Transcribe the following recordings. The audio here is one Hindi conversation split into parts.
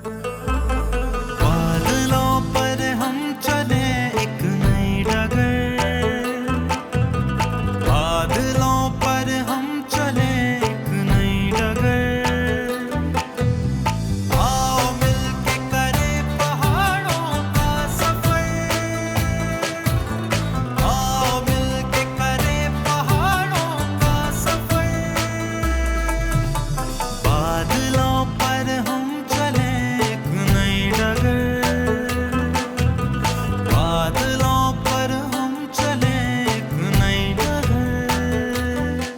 बादलों पर हम चले एक नई डगर, बादलों पर हम चले एक नई डगर। आओ मिलके करें पहाड़ों का सफर, आओ मिलके करें पहाड़ों का सफर। बादलों पर हम चले एक नई डगर, बादलों पर हम चले एक नई डगर।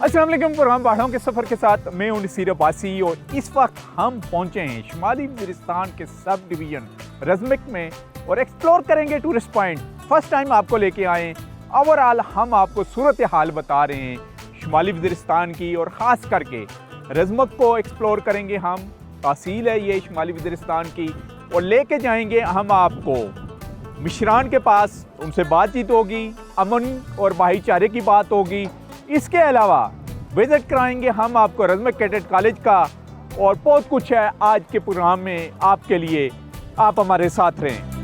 अस्सलाम वालेकुम। प्रोग्राम पहाड़ों के सफ़र के साथ मैं हूं नसीर अब्बासी और इस वक्त हम पहुंचे हैं शुमाली वज़ीरिस्तान के सब डिवीज़न रज़मिक में और एक्सप्लोर करेंगे टूरिस्ट पॉइंट। फर्स्ट टाइम आपको लेके आए, ओवरऑल हम आपको सूरत हाल बता रहे हैं शुमाली वज़ीरिस्तान की और ख़ास करके रज़मिक को एक्सप्लोर करेंगे हम। तहसील है ये शुमाली वज़ीरिस्तान की और लेके जाएंगे हम आपको मिशरान के पास, उनसे बातचीत होगी, अमन और भाईचारे की बात होगी। इसके अलावा विज़िट कराएंगे हम आपको रज़मिक कैडेट कॉलेज का और बहुत कुछ है आज के प्रोग्राम में आपके लिए। आप हमारे साथ रहें।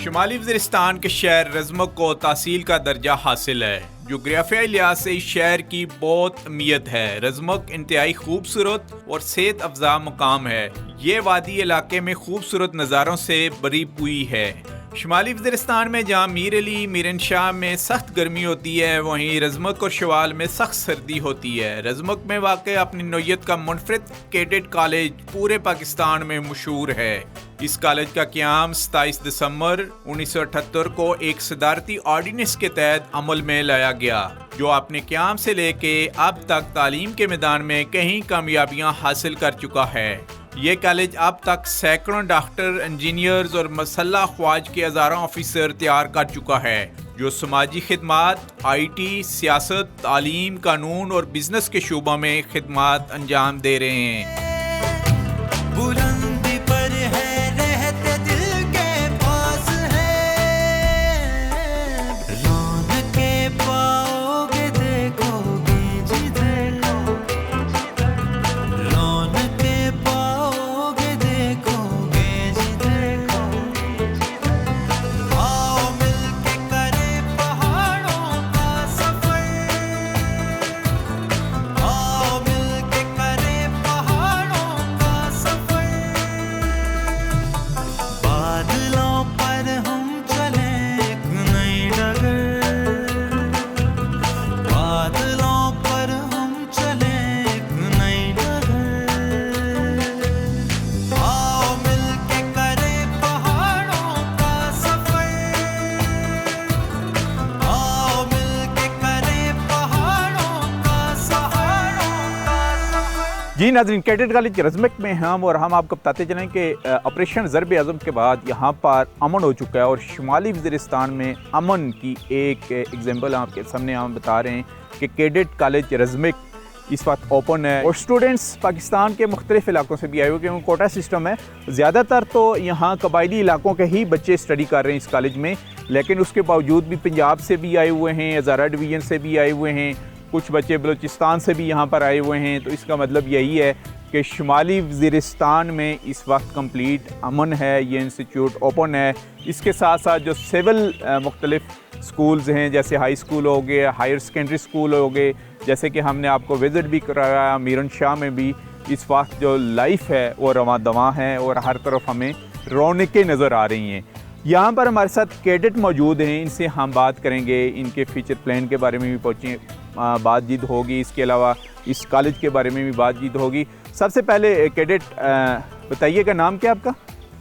शुमाली वज़ीरिस्तान के शहर रज़मिक को तहसील का दर्जा हासिल है। जोग्राफियाई लिहाज से इस शहर की बहुत अहमियत है। रज़मिक इंतहाई खूबसूरत और सेहत अफजा मुकाम है। ये वादी इलाके में खूबसूरत नज़ारों से भरी हुई है। शुमाली वज़ीरिस्तान में जहाँ मीर अली मीरनशाह में सख्त गर्मी होती है, वहीं रज़मिक और शवाल में सख्त सर्दी होती है। रज़मिक में वाक़ अपनी नौयत का मुनफरिद कैडेट कॉलेज पूरे पाकिस्तान में मशहूर है। इस कॉलेज का क़याम 27 दिसंबर 1978 को एक सदारती ऑर्डिनेंस के तहत अमल में लाया गया, जो अपने क़याम से लेके अब तक तालीम के मैदान में कई कामयाबियाँ हासिल कर चुका है। ये कॉलेज अब तक सैकड़ों डॉक्टर, इंजीनियर्स और मसल्ह ख्वाज के हज़ारों ऑफिसर तैयार कर चुका है, जो समाजी खिदमात, IT, सियासत, तालीम, कानून और बिजनेस के शोबों में खिदमात अंजाम दे रहे हैं। बुलंदी पर है रहते दिल के पास है, रौनके पाओगे देखोगे जिधर, रौनके पाओगे देखोगे जिधर। आओ मिलके करें पहाड़ों का सफर, आओ मिलके करें पहाड़ों का सफर। बादलों पर हम चले एक नई डगर, बादलों पर हम चले एक नई डगर। आओ मिलके करें पहाड़ों का सफर, आओ मिलके करें पहाड़ों का सफर। जी नाज़रीन, कैडेट कॉलेज रज़मिक में हम और हम आपको बताते चलें कि ऑपरेशन ज़रब आज़म के बाद यहाँ पर अमन हो चुका है और शुमाली वज़ीरिस्तान में अमन की एक एग्जाम्पल आपके सामने हम बता रहे हैं कि कैडेट कॉलेज रज़मिक इस वक्त ओपन है और स्टूडेंट्स पाकिस्तान के मुख्तलिफ इलाकों से भी आए हुए, क्योंकि कोटा सिस्टम है। ज़्यादातर तो यहाँ कबायली इलाकों के ही बच्चे स्टडी कर रहे हैं इस कॉलेज में, लेकिन उसके बावजूद भी पंजाब से भी आए हुए हैं, हज़ारा डिवीज़न से भी आए हुए हैं, कुछ बच्चे बलूचिस्तान से भी यहाँ पर आए हुए हैं। तो इसका मतलब यही है कि शुमाली वज़ीरिस्तान में इस वक्त कंप्लीट अमन है। ये इंस्टीट्यूट ओपन है। इसके साथ साथ जो सिविल मुख्तलिफ स्कूल्स हैं, जैसे हाई स्कूल हो गए, हायर सेकेंडरी स्कूल हो गए, जैसे कि हमने आपको विज़िट भी कराया मीरनशाह में भी, इस वक्त जो लाइफ है वो रवां दवां है और हर तरफ हमें रौनकें नज़र आ रही हैं। यहाँ पर हमारे साथ कैडेट मौजूद हैं, इनसे हम बात करेंगे, इनके फ्यूचर प्लान के बारे में भी पहुँचे बातचीत होगी। इसके अलावा इस कॉलेज के बारे में भी बातचीत होगी। सबसे पहले कैडेट बताइएगा, नाम क्या आपका?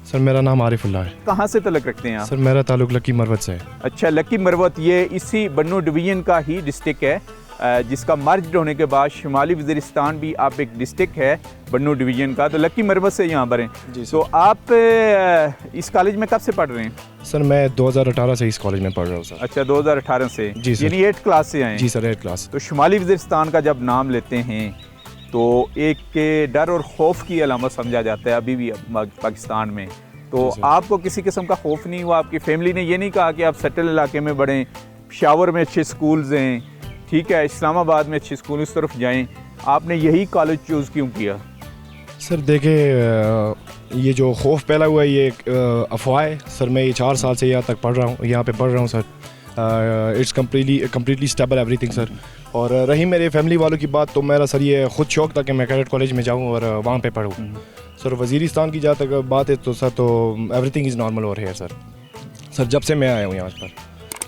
सर मेरा नाम आरिफुल्लाह है। कहाँ से तलक रखते हैं आप? सर मेरा ताल्लुक लकी मरवत से है। अच्छा, लकी मरवत ये इसी बन्नू डिवीज़न का ही डिस्ट्रिक्ट है, जिसका मर्ज होने के बाद शुमाली वज़ीरिस्तान भी आप एक डिस्ट्रिक्ट है बन्नू डिवीज़न का। तो लकी मरवत से यहाँ पर हैं। तो आप इस कॉलेज में कब से पढ़ रहे हैं? सर मैं 2018 से इस कॉलेज में पढ़ रहा हूँ सर। अच्छा, 2018 से। जी सर। यानी 8th क्लास से आए हैं? जी सर, 8th क्लास। तो शुमाली वज़ीरिस्तान का जब नाम लेते हैं तो एक के डर और खौफ की अलामत समझा जाता है अभी भी पाकिस्तान में। तो आपको किसी किस्म का खौफ नहीं हुआ? आपकी फैमिली ने ये नहीं कहा कि आप सेटल इलाके में बढ़ें, पेशावर में अच्छे स्कूल्स हैं, ठीक है, इस्लामाबाद में अच्छे स्कूल, उस तरफ जाएं, आपने यही कॉलेज चूज़ क्यों किया? सर देखिए ये जो खौफ फैला हुआ है ये एक अफवाह है सर। मैं ये 4 साल से यहाँ तक पढ़ रहा हूँ, यहाँ पे पढ़ रहा हूँ sir. It's completely stable everything sir. और रही मेरे फैमिली वालों की बात, तो मेरा सर ये ख़ुद शौक़ था कि मैं कैडेट कॉलेज में जाऊँ और वहाँ पे पढ़ूँ सर। वज़ीरिस्तान की जहाँ तक बात है तो सर तो everything is normal over here sir. Sir जब से मैं आया हूँ यहाँ पर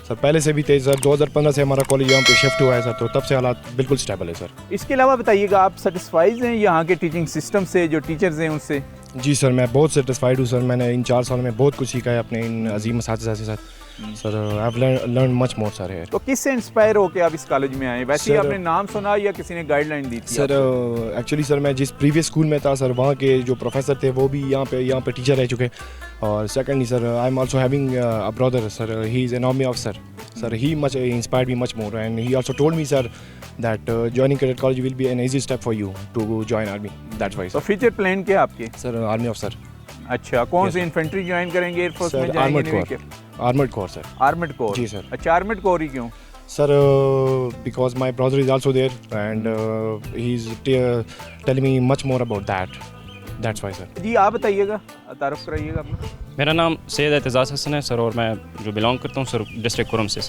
सर, पहले से भी थे सर। 2015 से हमारा कॉलेज यहाँ पे शिफ्ट हुआ है सर, तो तब से हालात बिल्कुल स्टेबल है सर। इसके अलावा बताइएगा, आप सेटिस्फाइड हैं यहाँ के टीचिंग सिस्टम से, जो टीचर्स हैं उनसे? जी सर, मैं बहुत सेटिस्फाइड हूँ सर। मैंने इन 4 साल में बहुत कुछ सीखा है अपने इन अजीम असातिज़ा से sir. Sir I have learn much more sir है। तो किससे इंस्पायर होकर आप इस कॉलेज में आए? वैसे ही सर, आपने नाम सुना या किसी ने गाइडलाइन दी थी? सर एक्चुअली सर मैं जिस प्रीवियस स्कूल में था सर, वहाँ के जो प्रोफेसर थे वो भी यहाँ पे टीचर रह चुके। और secondly sir I am also having a brother sir, he is an army officer sir. He much inspired me much more and he also told me sir that joining cadet college will be an easy step for you to join army. That's why तो फ्यूचर प्लान क्या आपके? Sir army officer. अच्छा, कौन सी इन्फेंट्री ज्वाइन करेंगे? एयरफोर्स में जाएंगे? Armoured corps sir. Armoured corps? जी सर। अच्छा, आर्मर्ड कोर ही क्यों? Sir because my brother is also there and he is telling me much more about that's why sir. जी आप बताइएगा, तारुफ कराइएगा अपना। मेरा नाम सैयद एतजाज़ हसन है सर, और मैं जो बिलोंग करता हूँ सर डिस्ट्रिक्ट कुरम से।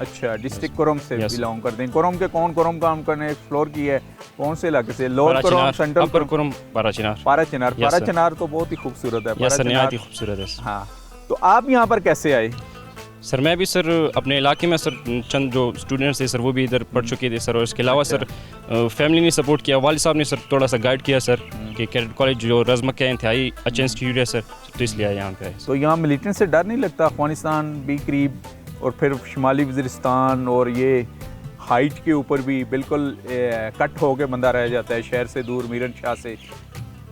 अच्छा, डिस्ट्रिक्ट कुरम से Yes. बिलोंग करते हैं। कुरम के कौन कुरम काम करने एक्सप्लोर किया है? कौन से इलाके से? लोअर कुरम, सेंट्रल अपर कुरम, पाराचिनार। पाराचिनार? Yes, sir. पाराचिनार तो बहुत ही खूबसूरत है। यस सर, पाराचिनार- नहायत ही खूबसूरत है सर। हाँ, तो आप यहाँ पर कैसे आए? सर मैं भी सर अपने इलाके में सर चंद जो स्टूडेंट्स थे सर वो भी इधर पढ़ चुके थे सर, और इसके अलावा सर फैमिली ने सपोर्ट किया, वालिद साहब ने सर थोड़ा सा गाइड किया सर कि कैडेट कॉलेज जो रज़मक का इंतहाई अच्छा इंस्टीट्यूट है सर, तो इसलिए आए यहाँ पे आए। तो यहाँ मिलिटेंट से डर नहीं लगता? अफगानिस्तान भी करीब और फिर शुमाली वज़ीरिस्तान, और ये हाइट के ऊपर भी बिल्कुल कट हो के बंदा रह जाता है शहर से दूर, मीरन शाह से।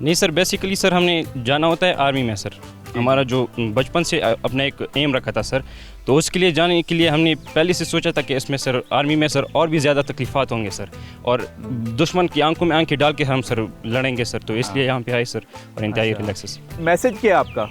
नहीं सर, बेसिकली सर हमने जाना होता है आर्मी में सर। हमारा जो बचपन से अपना एक एम रखा था सर, तो उसके लिए जाने के लिए हमने पहले से सोचा था कि इसमें सर आर्मी में सर और भी ज़्यादा तकलीफ़ात होंगे सर, और दुश्मन की आंखों में आंखें डाल के हम सर लड़ेंगे सर, तो इसलिए यहाँ पे आए सर और इंतहाई रिलैक्स। मैसेज क्या है आपका?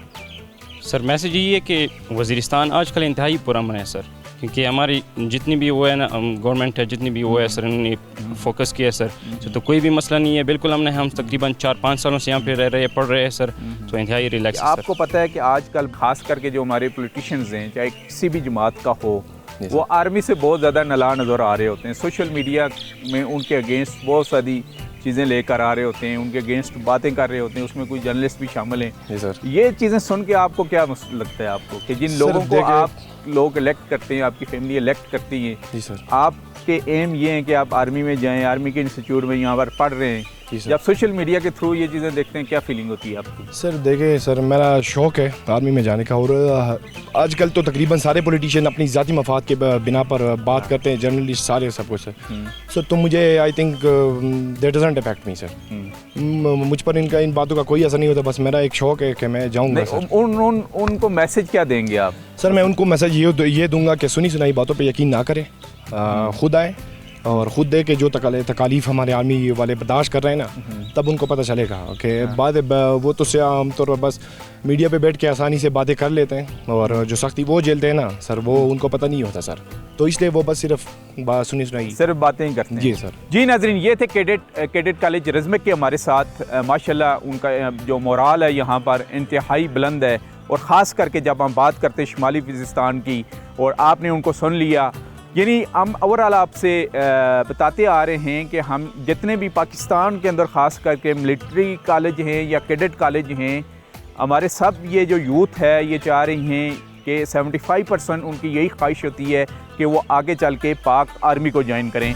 सर मैसेज ये है कि वज़ीरिस्तान आजकल इंतहाई पुरअमन है सर, क्योंकि हमारी जितनी भी वो है ना गवर्नमेंट है, जितनी भी वो है सर, उन्होंने फोकस किया सर, तो कोई भी मसला नहीं है। बिल्कुल हम तकरीबन 4-5 सालों से यहाँ पे रह रहे हैं, पढ़ रहे हैं सर, तो इंतहाई रिलैक्स। आपको पता है कि आजकल खास करके जो हमारे पॉलिटिशियंस हैं, चाहे किसी भी जमात का हो, वो आर्मी से बहुत ज़्यादा नला नज़र आ रहे होते हैं। सोशल मीडिया में उनके अगेंस्ट बहुत सारी चीज़ें लेकर आ रहे होते हैं, उनके अगेंस्ट बातें कर रहे होते हैं, उसमें कोई जर्नलिस्ट भी शामिल हैं। सर ये चीज़ें सुन के आपको क्या लगता है आपको कि जिन लोगों को आप लोग इलेक्ट करते हैं, आपकी फैमिली इलेक्ट करती है, जी सर, आपके एम ये हैं कि आप आर्मी में जाएं, आर्मी के इंस्टीट्यूट में यहाँ पर पढ़ रहे हैं, जी सर। जब सोशल मीडिया के थ्रू ये चीज़ें देखते हैं, क्या फीलिंग होती है आपकी? सर देखिए सर, मेरा शौक़ है आर्मी में जाने का, और आजकल तो तकरीबन सारे पॉलिटिशियन अपनी ज़ाती मफाद के बिना पर बात करते हैं, जर्नलिस्ट सारे सब कुछ सर। तो मुझे I think that doesn't affect me sir. मुझ पर इन बातों का कोई असर नहीं होता, बस मेरा एक शौक़ है कि मैं जाऊँगा सर। उनको मैसेज क्या देंगे आप? सर मैं उनको मैसेज ये दूंगा कि सुनी सुनाई बातों पे यकीन ना करें, खुद आए और ख़ुद दे के जो तकालीफ हमारे आर्मी वाले बर्दाश्त कर रहे हैं ना, तब उनको पता चलेगा कि बाद वो तो से आमतौर पर बस मीडिया पे बैठ के आसानी से बातें कर लेते हैं, और जो सख्ती वो झेलते हैं ना सर, वो उनको पता नहीं होता सर, तो इसलिए वो बस सिर्फ सुनी सुनाई सिर्फ बातें ही करते हैं। जी सर। जी नाज़रीन, ये थे कैडेट कॉलेज रज़मक के हमारे साथ। माशाल्लाह उनका जो मोराल है यहाँ पर इंतहाई बुलंद है, और ख़ास करके जब हम बात करते हैं शुमाली वज़ीरिस्तान की, और आपने उनको सुन लिया, यानी हम ओवरऑल आपसे बताते आ रहे हैं कि हम जितने भी पाकिस्तान के अंदर ख़ास करके मिलिट्री कॉलेज हैं या कैडेट कॉलेज हैं, हमारे सब ये जो यूथ है ये चाह रही हैं कि 75% उनकी यही ख्वाहिश होती है कि वो आगे चल के पाक आर्मी को ज्वाइन करें।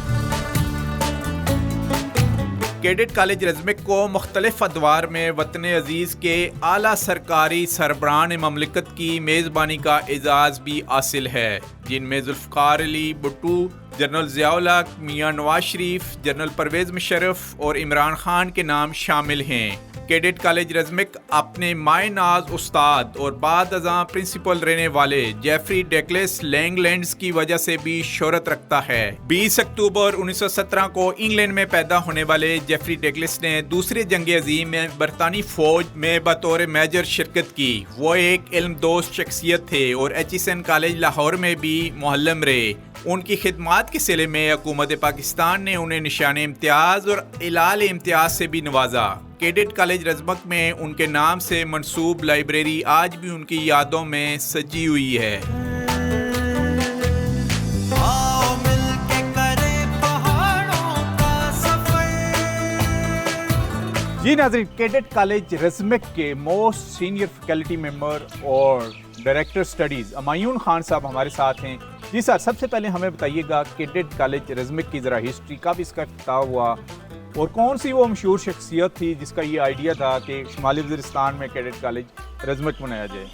कैडेट कॉलेज रज़मक को मुख्तलिफ अदवार में वतन अज़ीज़ के आला सरकारी सरबराहान ममलिकत की मेज़बानी का एजाज़ भी हासिल है, जिनमें ज़ुल्फ़िकार अली भुट्टो, जनरल ज़ियाउल हक़, मियाँ नवाज शरीफ, जनरल परवेज़ मुशर्रफ और इमरान खान के नाम शामिल हैं। कैडेट कॉलेज रज़मक अपने माए नाज उस्ताद और बाद अज़ां प्रिंसिपल रहने वाले जेफरी डगलस लैंगलैंड्स की वजह से भी शोहरत रखता है। 20 अक्टूबर 1917 को इंग्लैंड में पैदा होने वाले जेफरी डगलस ने दूसरे जंग अज़ीम में बरतानी फौज में बतौर मेजर शिरकत की। वो एक इल्म दोस्त शख्सियत थे और HSN कॉलेज लाहौर में भी मोहल्लम रहे। उनकी खिदमात के सिले में हुकूमत पाकिस्तान ने उन्हें निशान इम्तियाज़ और इलाल इम्तियाज़ से भी नवाजा। कैडेट कॉलेज रज़मक में उनके नाम से मंसूब लाइब्रेरी आज भी उनकी यादों में सजी हुई है। आओ मिलके करें पहाड़ों का सफर। जी नाज़रीन, कैडेट कॉलेज रज़मक के मोस्ट सीनियर फैकल्टी मेंबर और डायरेक्टर स्टडीज़ अमायून खान साहब हमारे साथ हैं। जी सर, सबसे पहले हमें बताइएगा कैडेट कॉलेज रज़मक की ज़रा हिस्ट्री, कब इसका इफ्तिताह हुआ और कौन सी वो मशहूर शख्सियत थी जिसका ये आइडिया था कि शुमाली वज़ीरिस्तान में कैडेट कॉलेज रज़मक बनाया जाए।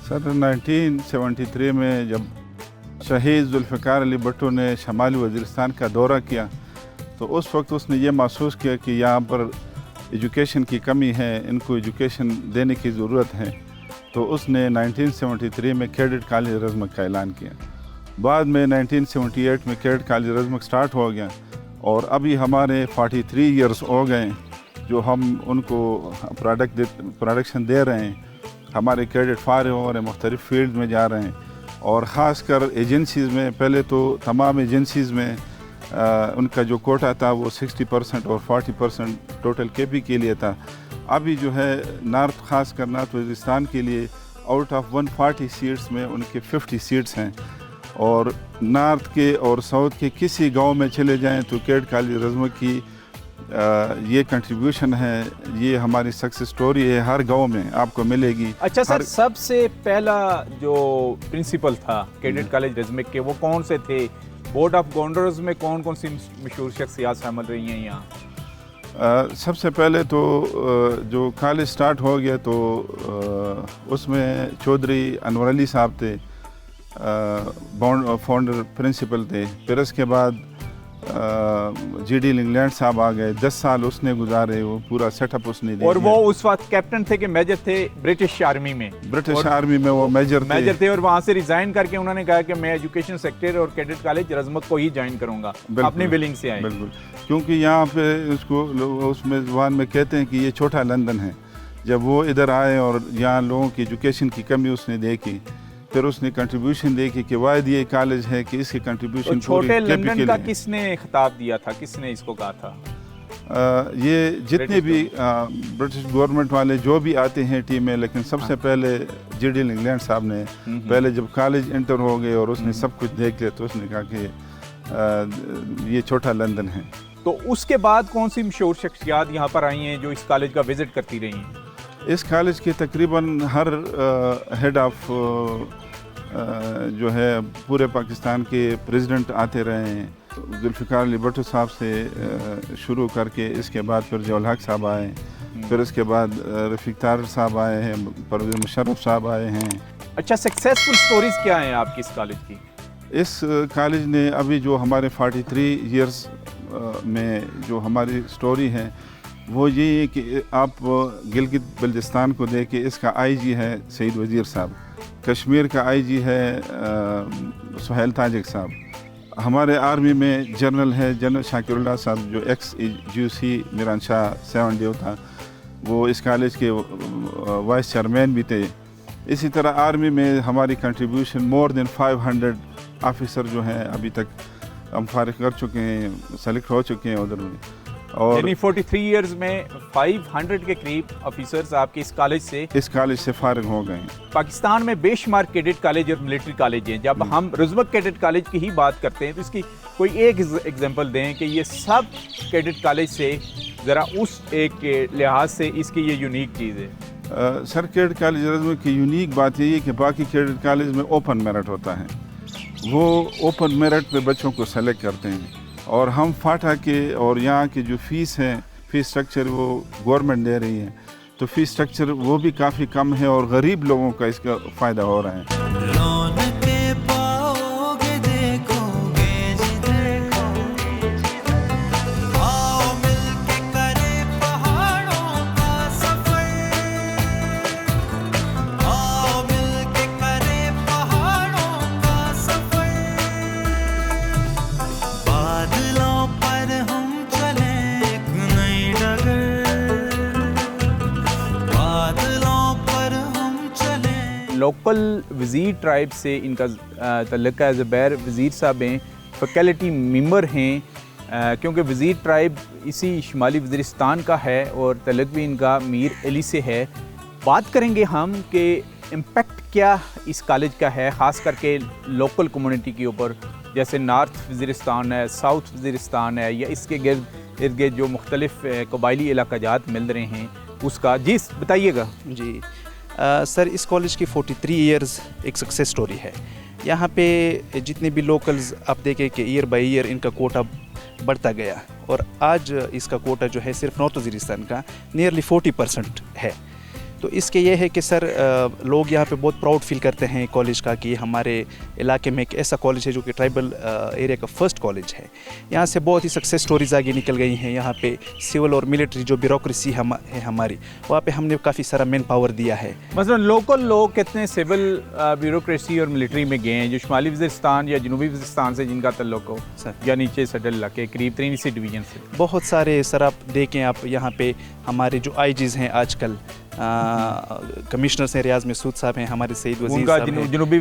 सर 1973 में जब शहीद जुल्फ़िकार अली भुट्टो ने शुमाली वज़ीरिस्तान का दौरा किया तो उस वक्त उसने ये महसूस किया कि यहाँ पर एजुकेशन की कमी है, इनको एजुकेशन देने की ज़रूरत है। तो उसने 1973 में कैडेट कॉलेज रज़मक का ऐलान किया। बाद में 1978 में कैडेट कॉलेज रज़मक स्टार्ट हो गया और अभी हमारे 43 इयर्स हो गए जो हम उनको प्रोडक्शन दे रहे हैं। हमारे कैडेट फारिग हो रहे हैं, मुख्तलिफ़ फील्ड में जा रहे हैं और ख़ासकर एजेंसीज़ में, पहले तो तमाम एजेंसीज़ में उनका जो कोटा था वो 60% और 40% टोटल केपी के लिए था। अभी जो है नॉर्थ, ख़ासकर नॉर्थ वज़ीरिस्तान के लिए आउट ऑफ 140 सीट्स में उनके 50 सीट्स हैं और नॉर्थ के और साउथ के किसी गांव में चले जाएं तो कैडेट कॉलेज रज़मक की ये कंट्रीब्यूशन है, ये हमारी सक्सेस स्टोरी है, हर गांव में आपको मिलेगी। अच्छा सर, सबसे पहला जो प्रिंसिपल था कैडेट कॉलेज रज़मक के वो कौन से थे? बोर्ड ऑफ गवर्नर्स में कौन कौन सी मशहूर शख्सियत शामिल रही हैं यहाँ? सबसे पहले तो जो कॉलेज स्टार्ट हो गया तो उसमें चौधरी अनवर अली साहब थे, फाउंडर प्रिंसिपल थे। फिर उसके बाद GD इंग्लैंड साहब आ गए, 10 साल उसने गुजारे, वो पूरा सेटअप उसने दिया। और वो उस वक्त कैप्टन थे कि मेजर थे ब्रिटिश आर्मी में? ब्रिटिश आर्मी में वो मेजर थे और वहाँ से रिजाइन करके उन्होंने कहा कि मैं एजुकेशन सेक्टर और कैडेट कॉलेज रज़मक को ही ज्वाइन करूँगा, अपनी विलिंग से आए। बिल्कुल, क्योंकि यहाँ पे उसको उसमें ज़बान में कहते हैं कि ये छोटा लंदन है। जब वो इधर आए और यहाँ लोगों की एजुकेशन की कमी उसने देखी, फिर उसने कंट्रीब्यूशन देखी कि वायद ये कॉलेज है कि इसकी कंट्रीब्यूशन तो छोटे लंदन का किसने खिताब दिया था, किसने इसको कहा था? ये जितने भी ब्रिटिश गवर्नमेंट वाले जो भी आते हैं टीम में, लेकिन सबसे पहले GD इंग्लैंड साहब ने पहले जब कॉलेज इंटर हो गए और उसने सब कुछ देख लिया तो उसने कहा कि ये छोटा लंदन है। तो उसके बाद कौन सी मशहूर शख्सियत यहाँ पर आई हैं जो इस कॉलेज का विजिट करती रही हैं? इस कॉलेज के तकरीबन हर हेड ऑफ जो है पूरे पाकिस्तान के प्रेसिडेंट आते रहे हैं। जुल्फ़िकार अली भुट्टो साहब से शुरू करके इसके बाद फिर जवाहर हक साहब आए, फिर इसके बाद रफ़ीक तारर साहब आए हैं, परवेज़ मुशर्रफ साहब आए हैं। अच्छा, सक्सेसफुल स्टोरीज़ क्या हैं आपकी इस कॉलेज की? इस कॉलेज ने अभी जो हमारे 43 इयर्स में जो हमारी स्टोरी है वो ये है कि आप गिलगित बल्चिस्तान को देखें, इसका IG है सईद वज़ीर साहब, कश्मीर का IG है सुहेल ताजिक साहब, हमारे आर्मी में जनरल है जनरल शाकिरुल्लाह साहब जो ex-GUC मीरान शाह 7 ड्यू था, वो इस कॉलेज के वाइस चेयरमैन भी थे। इसी तरह आर्मी में हमारी कंट्रीब्यूशन मोर देन 500 ऑफिसर जो हैं अभी तक हम फारिग कर चुके हैं, सेलेक्ट हो चुके हैं उधर में। और यानी 43 इयर्स में 500 के करीब ऑफिसर्स आपके इस कॉलेज से फारिग हो गए हैं। पाकिस्तान में बेशुमार कैडेट कॉलेज और मिलिट्री कॉलेज हैं। जब हम रज़मक कैडेट कॉलेज की ही बात करते हैं तो इसकी कोई एक एग्जांपल दें कि ये सब कैडेट कॉलेज से ज़रा उस एक लिहाज से इसकी ये यूनिक चीज़ है। सर, कैडेट कॉलेज रज़मक की यूनिक बात यही है कि बाकी कैडेट कॉलेज में ओपन मेरिट होता है, वो ओपन मेरिट पे बच्चों को सेलेक्ट करते हैं और हम फाटा के और यहाँ की जो फ़ीस है, फ़ीस स्ट्रक्चर वो गवर्नमेंट दे रही है, तो फ़ीस स्ट्रक्चर वो भी काफ़ी कम है और गरीब लोगों का इसका फ़ायदा हो रहा है। रौनकें पाओगे देखोगे जिधर, आओ मिलके करें पहाड़ों का सफर। आओ मिलके करें पहाड़ों का सफर। बादलों पर हम चले एक नई डगर, बादलों पर हम चले। लोकल वज़ीर ट्राइब से इनका तल्लुक़ है। ज़ुबैर वज़ीर साहब हैं, फैकल्टी मेंबर हैं, क्योंकि वज़ीर ट्राइब इसी शुमाली वज़ीरिस्तान का है और तल्लुक़ भी इनका मीर अली से है। बात करेंगे हम कि इम्पेक्ट क्या इस कॉलेज का है, ख़ास करके लोकल कम्युनिटी के ऊपर, जैसे नॉर्थ वज़ीरिस्तान है, साउथ वज़ीरिस्तान है, या इसके इर्द गिर्द जो मुख्तलिफ कबायली इलाक़ाजात मिल रहे हैं उसका। जी बताइएगा। जी सर, इस कॉलेज की 43 ईयर्स एक सक्सेस स्टोरी है। यहाँ पे जितने भी लोकल्स आप देखें कि ईयर बाय ईयर इनका कोटा बढ़ता गया और आज इसका कोटा जो है सिर्फ नॉर्थ वज़ीरिस्तान का नियरली 40% है। तो इसके ये है कि सर लोग यहाँ पे बहुत प्राउड फील करते हैं कॉलेज का कि हमारे इलाके में एक ऐसा कॉलेज है जो कि ट्राइबल एरिया का फर्स्ट कॉलेज है। यहाँ से बहुत ही सक्सेस स्टोरीज आगे निकल गई हैं। यहाँ पे सिविल और मिलिट्री जो ब्यूरोक्रेसी है हमारी, वहाँ पे हमने काफ़ी सारा मैन पावर दिया है। मसलन लोकल लोग कितने सिविल ब्यूरोक्रेसी और मिलिट्री में गए हैं जो शुमाली वज़ीरिस्तान या जनूबी वज़ीरिस्तान से जिनका तल्लुक़ हो सर, या नीचे सडल इलाके करीब 3 डिवीज़न से? बहुत सारे सर, आप देखें, आप यहाँ पे हमारे जो आईजीज़ हैं आजकल, कमिश्नर से रियाज मसूद साहब हैं, हमारे सईद वज़ीर साहब हैं, जनूबी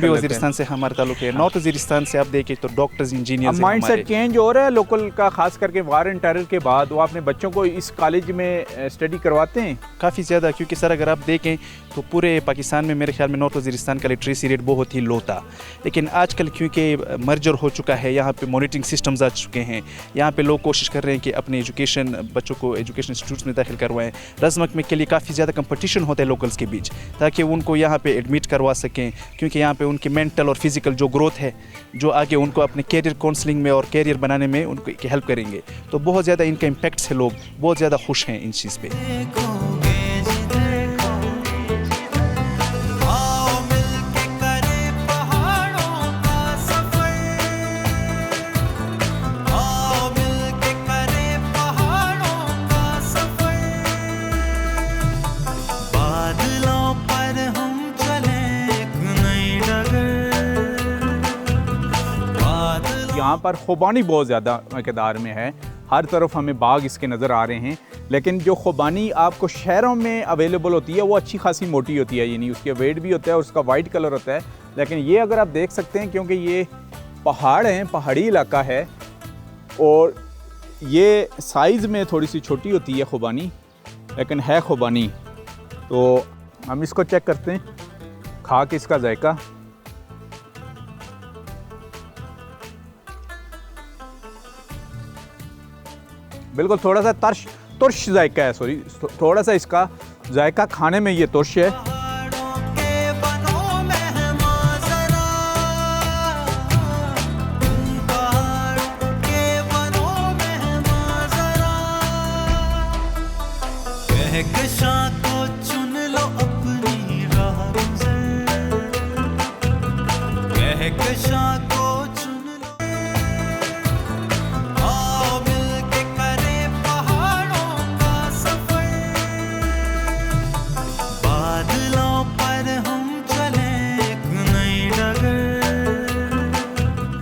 वज़ीरिस्तान से हमारे ताल्लुक है। नॉर्थ वज़ीरिस्तान से आप देखें तो doctors, engineers. Mind set change हो रहा है लोकल का, खास करके वार एंड टेरर के बाद। वो अपने बच्चों को इस कॉलेज में स्टडी करवाते हैं काफ़ी ज़्यादा, क्योंकि सर अगर आप देखें तो पूरे पाकिस्तान में मेरे ख्याल में नॉर्थ वज़ीरिस्तान का लिटरेसी रेट बहुत ही लो था, लेकिन आजकल क्योंकि मर्जर हो चुका है, यहाँ पे मॉनिटरिंग सिस्टम्स आ चुके हैं, यहाँ पे लोग कोशिश कर रहे हैं कि अपने एजुकेशन बच्चों को एजुकेशन इंस्टीट्यूट्स में दाखिल करवाएं। रज़मक में के लिए काफ़ी ज़्यादा कंपटीशन होता है लोकल्स के बीच, ताकि उनको यहाँ पे एडमिट करवा सकें, क्योंकि यहाँ पे उनकी मेंटल और फिज़िकल जो ग्रोथ है, जो आगे उनको अपने कैरियर काउंसलिंग में और कैरियर बनाने में उनको हेल्प करेंगे। तो बहुत ज़्यादा इनका इम्पैक्ट है, लोग बहुत ज़्यादा खुश हैं इन चीज़ पे। यहाँ पर खुबानी बहुत ज़्यादा मकदार में है, हर तरफ हमें बाग इसके नज़र आ रहे हैं। लेकिन जो खुबानी आपको शहरों में अवेलेबल होती है वो अच्छी खासी मोटी होती है, यानी उसके वेट भी होता है और उसका वाइट कलर होता है। लेकिन ये अगर आप देख सकते हैं, क्योंकि ये पहाड़ हैं, पहाड़ी इलाका है, और ये साइज़ में थोड़ी सी छोटी होती है खुबानी, लेकिन है खुबानी। तो हम इसको चेक करते हैं, खा के इसका जायका। बिल्कुल थोड़ा सा तुर्श जायका है, सॉरी, थोड़ा सा इसका जायका खाने में ये तुर्श है।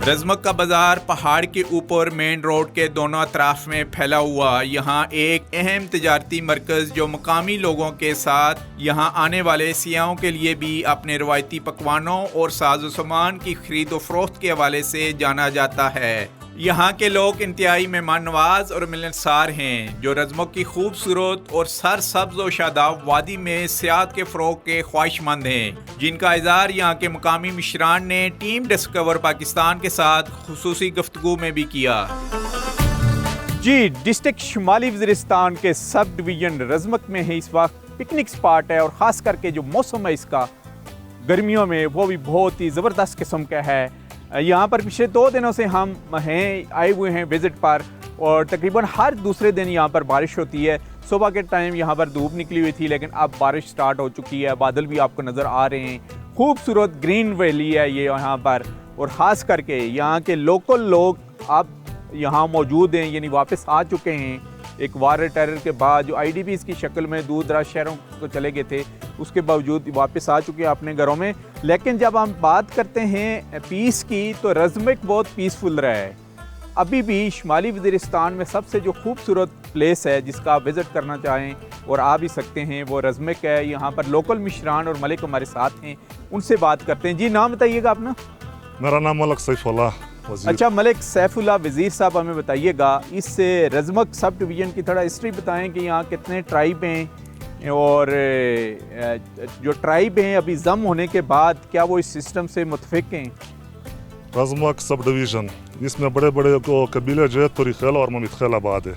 रज़मक का बाज़ार पहाड़ के ऊपर मेन रोड के दोनों अतराफ में फैला हुआ। यहाँ एक अहम तिजारती मरकज़ जो मकामी लोगों के साथ यहाँ आने वाले सियाहों के लिए भी अपने रवायती पकवानों और साजो सामान की खरीदो फरोख्त के हवाले से जाना जाता है। यहाँ के लोग इंतहाई मेहमान नवाज और मिलनसार हैं, जो रज़मक की खूबसूरत और सरसब्ज़ और शादाब वादी में सियाहत के फ़रोग़ के ख्वाहिशमंद हैं, जिनका इज़हार यहाँ के मकामी मिशरान ने टीम डिस्कवर पाकिस्तान के साथ खुसूसी गुफ्तगू में भी किया। जी, डिस्ट्रिक्ट शुमाली वज़ीरिस्तान के सब डिवीज़न रज़मक में है, इस वक्त पिकनिक स्पॉट है, और ख़ास करके जो मौसम है इसका गर्मियों में, वो भी बहुत ही ज़बरदस्त किस्म का है। यहाँ पर पिछले 2 दिनों से हम हैं आए हुए हैं विज़िट पर, और तकरीबन हर दूसरे दिन यहाँ पर बारिश होती है। सुबह के टाइम यहाँ पर धूप निकली हुई थी, लेकिन अब बारिश स्टार्ट हो चुकी है, बादल भी आपको नज़र आ रहे हैं। खूबसूरत ग्रीन वैली है ये यहाँ पर, और ख़ास करके यहाँ के लोकल लोग अब यहाँ मौजूद हैं, यानी वापस आ चुके हैं। एक वार टेरर के बाद जो IDPs की शक्ल में दूर दराज शहरों को चले गए थे, उसके बावजूद वापस आ चुके हैं अपने घरों में। लेकिन जब हम बात करते हैं पीस की, तो रज़मक बहुत पीसफुल रहा है। अभी भी शुमाली वज़ीरिस्तान में सबसे जो खूबसूरत प्लेस है जिसका आप विज़िट करना चाहें और आ भी सकते हैं वो रज़मिक है। यहाँ पर लोकल मिशरान और मलिक हमारे साथ हैं, उनसे बात करते हैं। जी नाम बताइएगा अपना। मेरा नाम मलिक सैफुल्लाह वज़ीर। अच्छा मलिक सैफुल्लाह वज़ीर साहब, हमें बताइएगा इस रज़मिक सब डिवीज़न की थोड़ा हिस्ट्री बताएं कि यहाँ कितने ट्राइब हैं और जो ट्राइब हैं अभी जम होने के बाद क्या वो इस सिस्टम से मुतफ़िक हैं? रज़मिक सब डिवीज़न, इसमें बड़े बड़े कबीले जो है तुरीखेल और ममितखेलाबाद है।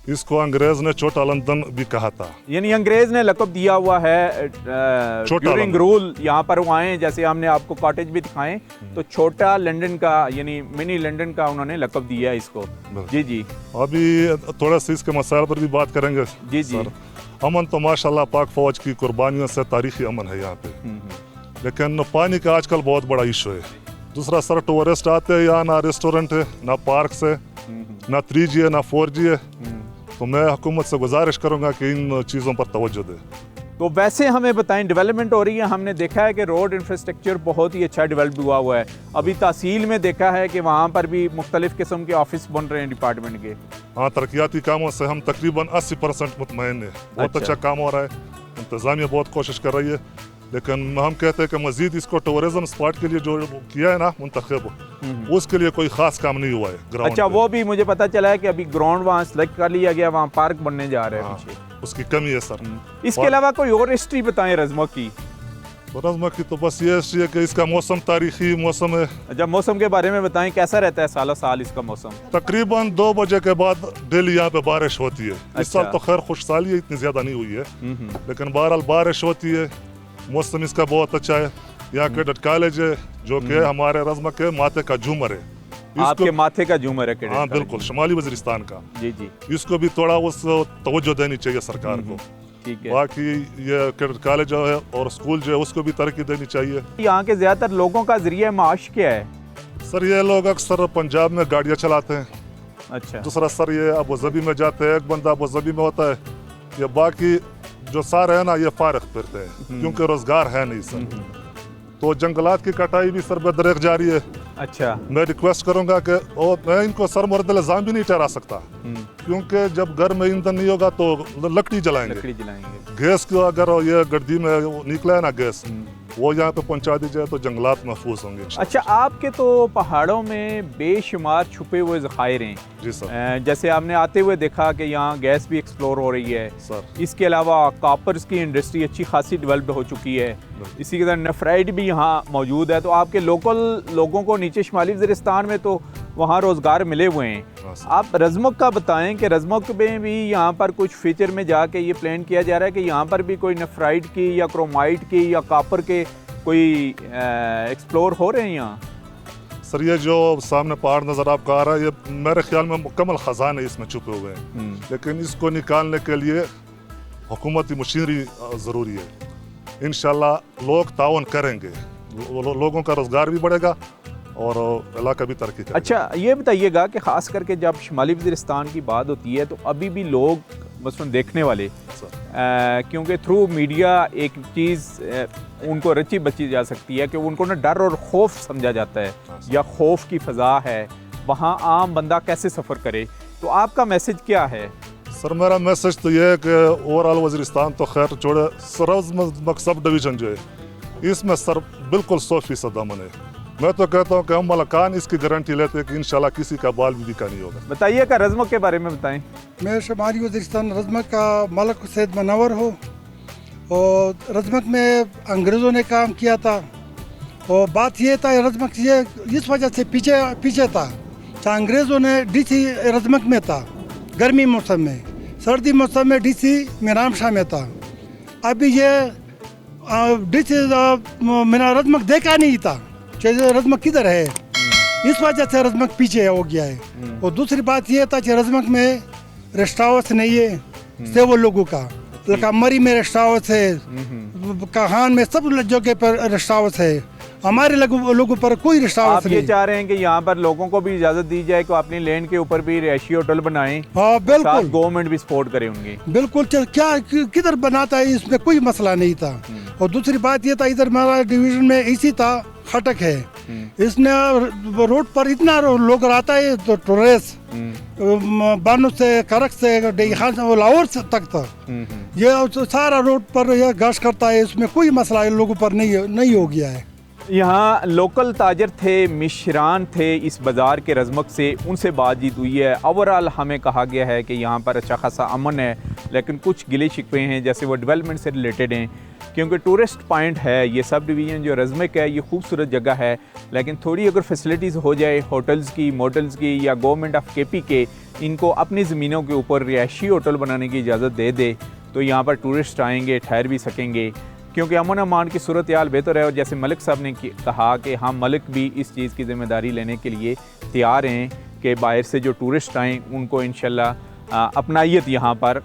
इसको अंग्रेज़ ने छोटा लंदन भी कहा था, यानी अंग्रेज़ ने लक़ब दिया हुआ है ड्यूरिंग रूल। यहाँ पर वो आए, जैसे हमने आपको कॉटेज भी दिखाएं तो छोटा लंदन का यानी मिनी लंदन का उन्होंने लक़ब दिया है इसको। जी जी, अभी थोड़ा सा इसके मसाइल पर भी बात करेंगे। जी जी। सर, अमन तो माशाल्लाह पाक फ़ौज की कुर्बानियों से तारीख़ी अमन है यहाँ पे, लेकिन पानी का आजकल बहुत बड़ा इशू है। दूसरा सर, टूरिस्ट आते हैं यहाँ, ना रेस्टोरेंट है, ना पार्क है, ना 3G है, ना 4G है। तो मैं हुकूमत से गुजारिश करूँगा कि इन चीज़ों पर तवज्जो दे। तो वैसे हमें बताएं, डेवलपमेंट हो रही है, हमने देखा है कि रोड इंफ्रास्ट्रक्चर बहुत ही अच्छा डेवलप हुआ हुआ है। अभी तहसील में देखा है कि वहाँ पर भी मुख्तलिफ किस्म के ऑफिस बन रहे हैं डिपार्टमेंट के। हाँ, तरक्याती कामों से हम तकरीबन 80% मुतमईन है। बहुत अच्छा काम हो रहा है, इंतज़ामिया बहुत कोशिश कर रही है, लेकिन हम कहते हैं कि मज़ीद इसको टूरिज्म स्पॉट के लिए जो किया है ना मुंतखब, उसके लिए कोई ख़ास काम नहीं हुआ है ग्राउंड। अच्छा, वो भी मुझे पता चला है कि अभी ग्राउंड वहाँ सेलेक्ट कर लिया गया, वहाँ पार्क बनने जा रहे हैं पीछे, उसकी कमी है सर। इसके अलावा कोई और हिस्ट्री बताएं रज़मिक की। रज़मिक की तो बस ये हिस्ट्री है कि इसका मौसम तारीखी मौसम है। अच्छा, मौसम के बारे में बताएं, कैसा रहता है सालों साल इसका मौसम? तकरीबन 2 बजे के बाद डेली यहाँ पे बारिश होती है। इस साल अच्छा। तो खैर खुशहाली है, इतनी ज़्यादा नहीं हुई है, लेकिन बहरहाल बारिश होती है, मौसम इसका बहुत अच्छा है। यहाँ कैडेट कॉलेज है जो कि हमारे रज़मिक के माथे का झूमर है। आपके माथे का झूमर है कैडेट हाँ कॉलेज। बिल्कुल, शुमाली वज़ीरिस्तान का। जी जी, इसको भी थोड़ा उस तवज्जो देनी चाहिए सरकार को। ठीक है। बाकी ये कैडेट कॉलेज जो है और स्कूल जो है उसको भी तरक्की देनी चाहिए। यहाँ के ज़्यादातर लोगों का ज़रिया माश क्या है? सर, ये लोग अक्सर पंजाब में गाड़ियाँ चलाते हैं। अच्छा। दूसरा सर, ये अबू धाबी में जाते हैं, एक बंदा अबू धाबी में होता है। ये बाकी जो सारे है ना, ये फारिग फिरते हैं क्योंकि रोजगार है नहीं सर। तो जंगलात की कटाई भी सर बेदरेक जारी है। अच्छा। मैं रिक्वेस्ट करूंगा कि और मैं इनको सर मुर्द इल्जाम भी नहीं ठहरा सकता, क्योंकि जब घर में ईंधन नहीं होगा तो लकड़ी जलाएंगे। गैस को अगर ये गर्दी में निकला है ना गैस, वो यहाँ पे पहुँचा दी जाए तो जंगलात महफूज होंगे। अच्छा, आपके तो पहाड़ों में बेशुमार छुपे हुए ज़खायर हैं। जी सर। जैसे आपने आते हुए देखा कि यहाँ गैस भी एक्सप्लोर हो रही है सर। इसके अलावा कॉपर्स की इंडस्ट्री अच्छी खासी डेवलप हो चुकी है। इसी के तरह नेफ्राइट भी यहाँ मौजूद है। तो आपके लोकल लोगों को नीचे शुमाली वज़ीरिस्तान में तो वहाँ रोज़गार मिले हुए हैं। आप रज़मिक का बताएं कि रज़मिक में भी यहाँ पर कुछ फीचर में जाके ये प्लान किया जा रहा है कि यहाँ पर भी कोई नेफ्राइट की या क्रोमाइट की या कॉपर के कोई एक्सप्लोर हो रहे हैं यहाँ? सर, ये जो सामने पहाड़ नज़र आपको आ रहा है, ये मेरे ख्याल में मुकम्मल ख़जाने इसमें छुपे हुए हैं, लेकिन इसको निकालने के लिए हुकूमती मशीनरी ज़रूरी है। इंशाल्लाह लोग ताउन करेंगे, लोगों का रोज़गार भी बढ़ेगा और इलाका भी तरक्की करेगा। अच्छा, ये बताइएगा कि ख़ास करके जब शुमाली वज़ीरिस्तान की बात होती है तो अभी भी लोग मसलन देखने वाले क्योंकि थ्रू मीडिया एक चीज़ उनको रची बची जा सकती है कि उनको ना डर और खौफ समझा जाता है या खौफ की फ़ज़ा है, वहाँ आम बंदा कैसे सफ़र करे। तो आपका मैसेज क्या है? सर, मेरा मैसेज तो ये है कि ओवरऑल वज़ीरिस्तान तो खैर छोड़े, रज़मिक सब डिवीज़न जो है इसमें सर बिल्कुल 100% अमन है। मैं तो कहता हूँ कि हम मलकान इसकी गारंटी लेते हैं कि इंशाल्लाह किसी का बाल भी बिका नहीं होगा। बताइएगा रज़मिक के बारे में बताएं। मैं शुमाली वज़ीरिस्तान रज़मिक का मलिक सैयद मनवर हूँ और रज़मिक में अंग्रेज़ों ने काम किया था। और बात ये था, रज़मिक ये इस वजह से पीछे था कि अंग्रेज़ों ने DC रज़मिक में था गर्मी मौसम में, सर्दी मौसम में DC मीराम शाह में था। अभी ये DC मैंने रज़मिक देखा नहीं था, रज़मिक किधर है, इस वजह से रज़मिक पीछे हो गया है। और दूसरी बात ये था कि रज़मिक में रेस्ट हाउस नहीं है सेवल लोगों का, मरी में रेस्ट हाउस है, कहान में सब जगह पर रेस्ट हाउस है, हमारे लोगों पर कोई रेस्ट हाउस नहीं। आप ये चाह रहे हैं कि यहाँ पर लोगों को भी इजाज़त दी जाए कि अपनी लैंड के ऊपर भी रिहायशी होटल बनाएं? हाँ बिल्कुल, गवर्नमेंट भी सपोर्ट करे उनकी। बिल्कुल, क्या किधर बनाता है, इसमें कोई मसला नहीं था। और दूसरी बात ये था, इधर हमारा डिवीज़न में इसी था खटक है, इसने रोड पर इतना लोग आता है तो टूरिस्ट बानो से करक से डेगी खान से लाहौर से तक था। ये सारा रोड पर यह घास करता है, इसमें कोई मसला इन लोगों पर नहीं हो गया है। यहाँ लोकल ताजर थे, मिशरान थे इस बाज़ार के रज़मक से, उनसे बातचीत हुई है। ओवरऑल हमें कहा गया है कि यहाँ पर अच्छा खासा अमन है, लेकिन कुछ गिले शिकवे हैं जैसे वो डेवलपमेंट से रिलेटेड हैं, क्योंकि टूरिस्ट पॉइंट है ये सब डिवीज़न जो रज़मक है, ये खूबसूरत जगह है, लेकिन थोड़ी अगर फैसिलिटीज़ हो जाए होटल्स की, मोटल्स की, या गवर्नमेंट ऑफ केपी के इनको अपनी ज़मीनों के ऊपर रिहायशी होटल बनाने की इजाज़त दे दे तो यहाँ पर टूरिस्ट आएँगे, ठहर भी सकेंगे, क्योंकि अमन अमान की सूरत हाल बेहतर है। और जैसे मलिक साहब ने कहा कि हम मलिक भी इस चीज़ की ज़िम्मेदारी लेने के लिए तैयार हैं कि बाहर से जो टूरिस्ट आएँ उनको इंशाल्लाह अपनाइत यहाँ पर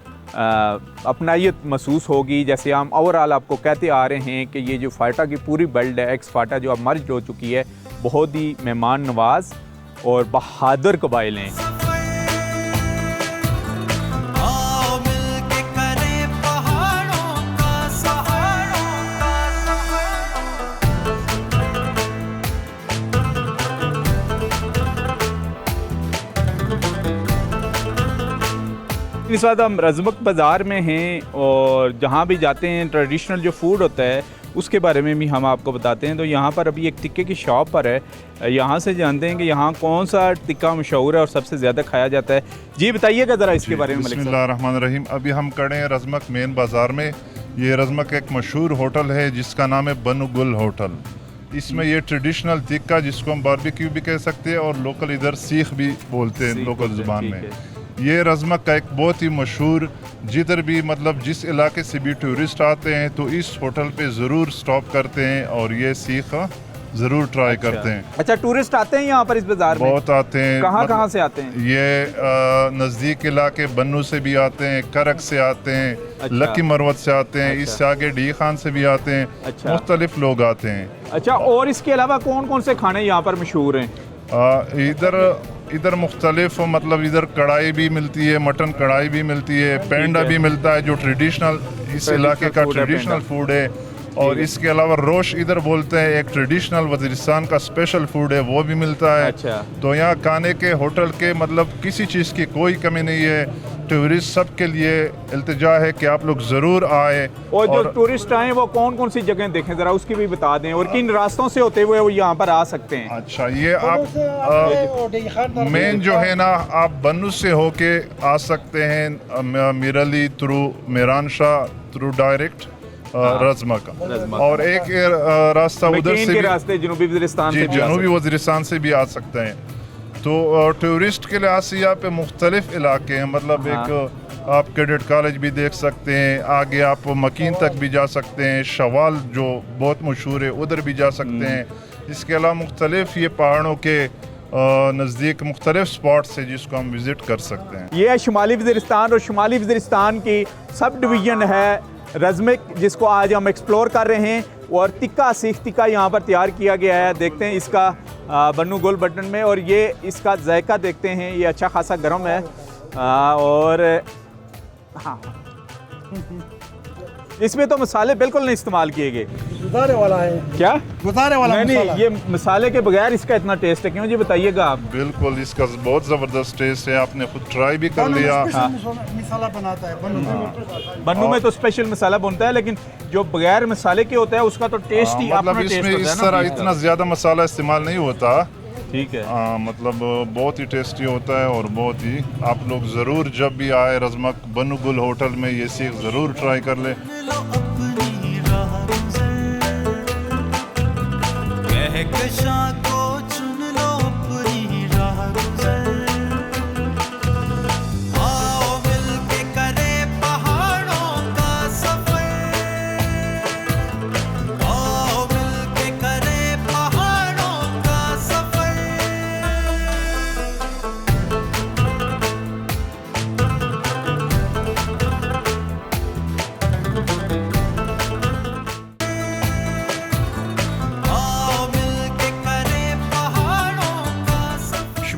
अपनाइत महसूस होगी। जैसे हम ओवरऑल आपको कहते आ रहे हैं कि ये जो फाटा की पूरी बेल्ट है, एक्स फाटा जो अब मर्ज हो चुकी है, बहुत ही मेहमान नवाज और बहादुर कबाइल हैं। इस वक्त हम रज़मक बाज़ार में हैं और जहाँ भी जाते हैं ट्रेडिशनल जो फूड होता है उसके बारे में भी हम आपको बताते हैं। तो यहाँ पर अभी एक टिक्के की शॉप पर है, यहाँ से जानते हैं कि यहाँ कौन सा टिक्का मशहूर है और सबसे ज़्यादा खाया जाता है। जी बताइएगा ज़रा इसके बारे में। बिस्मिल्लाहिर्रहमानिर्रहीम। अभी हम खड़े हैं रज़मक मेन बाज़ार में। ये रज़मक एक मशहूर होटल है जिसका नाम है बनु गुल होटल। इसमें ये ट्रेडिशनल टिक्का जिसको हम बारबेक्यू भी कह सकते हैं और लोकल इधर सीख भी बोलते हैं लोकल ज़ुबान में। ये रज़मक का एक बहुत ही मशहूर, जिधर भी मतलब जिस इलाके से भी टूरिस्ट आते हैं तो इस होटल पे ज़रूर स्टॉप करते हैं और ये सीख ज़रूर ट्राई करते हैं। अच्छा, टूरिस्ट आते हैं यहाँ पर इस बाज़ार में? बहुत आते हैं। कहाँ से आते हैं? ये नज़दीक इलाके बन्नू से भी आते हैं, करक से आते हैं, अच्छा। लकी मरवत से आते हैं, इससे आगे डी खान से भी आते हैं। अच्छा। मुख्तलिफ लोग आते हैं। अच्छा, और इसके अलावा कौन कौन से खाने यहाँ पर मशहूर हैं? इधर मुख्तलिफ मतलब इधर कढ़ाई भी मिलती है, मटन कढ़ाई भी मिलती है, पेंडा भी मिलता है जो ट्रेडिशनल इस इलाके का ट्रेडिशनल फूड है। और इसके अलावा रोश इधर बोलते हैं, एक ट्रेडिशनल वज़ीरिस्तान का स्पेशल फूड है, वो भी मिलता है। अच्छा। तो यहाँ खाने के होटल के मतलब किसी चीज़ की कोई कमी नहीं है। टूरिस्ट सब के लिए इल्तिजा है कि आप लोग ज़रूर आए। और जो टूरिस्ट आए वो कौन कौन सी जगह देखें ज़रा उसकी भी बता दें, और किन रास्तों से होते हुए वो यहाँ पर आ सकते हैं। अच्छा, ये आप मेन जो है ना, आप बन्नू से होके आ सकते हैं Mirali through Miran Shah through direct Razmak का, और एक रास्ता उधर से भी रास्ते जनूबी वज़ीरिस्तान से, जनूबी वज़ीरिस्तान से भी आ सकते हैं। तो टूरिस्ट के लिहाज से यहाँ पे मुख्तलिफ इलाके हैं। मतलब एक आप कैडेट कॉलेज भी देख सकते हैं, आगे आप मकीन तक भी जा सकते हैं, शवाल जो बहुत मशहूर है उधर भी जा सकते हैं। इसके अलावा मुख्तलिफ ये पहाड़ों के नज़दीक मुख्तलिफ स्पॉट्स है जिसको हम विज़िट कर सकते हैं। ये है शुमाली वज़ीरिस्तान, और शुमाली वज़ीरिस्तान की सब डिवीज़न है रज़मक जिसको आज हम एक्सप्लोर कर रहे हैं। और टिक्का, सीख टिक्का यहाँ पर तैयार किया गया है। देखते हैं इसका बन्नू गोल बटन में, और ये इसका जायका देखते हैं, ये अच्छा खासा गर्म है। और हाँ, इसमें तो मसाले बिल्कुल नहीं इस्तेमाल किए गए। गुजारे वाला है क्या? गुजारे वाला नहीं, ये मसाले के बगैर इसका इतना टेस्ट है क्यों जी, बताइएगा आप। बिल्कुल, इसका बहुत ज़बरदस्त टेस्ट है, आपने खुद ट्राई भी कर लिया। मसाला बनाता है बन्नू में तो स्पेशल मसाला बनता है, लेकिन जो बगैर मसाले के होता है उसका तो टेस्ट ही मतलब इसमें इस तरह इतना ज़्यादा मसाला इस्तेमाल नहीं होता। ठीक है। मतलब बहुत ही टेस्टी होता है, और बहुत ही आप लोग ज़रूर जब भी आए रज़मक बनु गुल होटल में ये सीख ज़रूर ट्राई कर लें।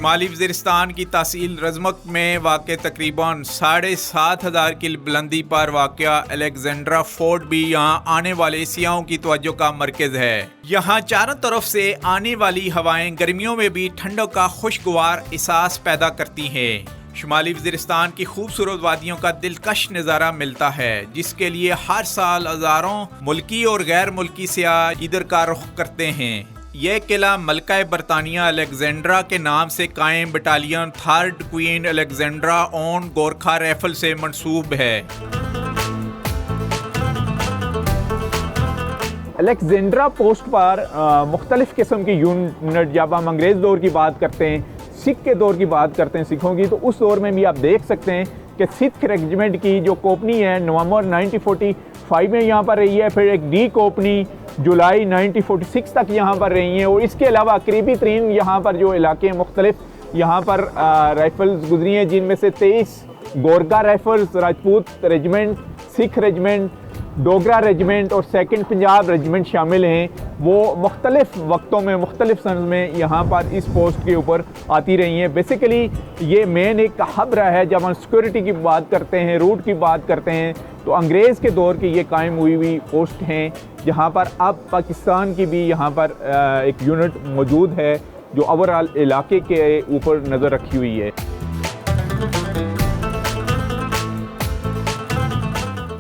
शुमाली वज़ीरिस्तान की तहसील रज़मक में वाक़ तकरीबन 7,500 की बुलंदी पर वाक़या अलेक्जेंड्रा फोर्ट भी यहाँ आने वाले सियाहों की तवज्जो का मरकज़ है। यहाँ चारों तरफ से आने वाली हवाएं गर्मियों में भी ठंडक का खुशगवार एहसास पैदा करती हैं। शुमाली वज़ीरिस्तान की खूबसूरत वादियों का दिलकश नज़ारा मिलता है, जिसके लिए हर साल हज़ारों मुल्की और गैर मुल्की सियाह इधर का रुख करते हैं। यह किला मलका बरतानिया अलेक्जेंड्रा के नाम से कायम battalion 3rd queen Alexandra on Gorkha rifle से मंसूब है। अलेक्जेंड्रा पोस्ट पर मुख्तलिफ किस्म की यूनिट, जब हम अंग्रेज़ दौर की बात करते हैं, सिख के दौर की बात करते हैं सिखों की, तो उस दौर में भी आप देख सकते हैं कि सिख रेजिमेंट की जो कोपनी है नवंबर 1945 में यहाँ पर रही है, फिर एक डी कोपनी जुलाई 1946 तक यहाँ पर रही हैं, और इसके अलावा करीबी तरीन यहाँ पर जो इलाके मुख्तलिफ यहाँ पर राइफल्स गुजरी हैं, जिनमें से 23 Gorkha rifles, Rajput regiment, Sikh regiment, Dogra regiment और 2nd पंजाब रेजिमेंट शामिल हैं। वो मुख्तलिफ वक्तों में मुख्तलिफ सन में यहाँ पर इस पोस्ट के ऊपर आती रही हैं। बेसिकली ये मेन एक हब रहा है। जब हम सिक्योरिटी की बात करते हैं, रूट की बात करते हैं, तो अंग्रेज़ के दौर की ये कायम हुई पोस्ट हैं, जहाँ पर अब पाकिस्तान की भी यहाँ पर एक यूनिट मौजूद है जो ओवरऑल इलाके के ऊपर नज़र रखी हुई है।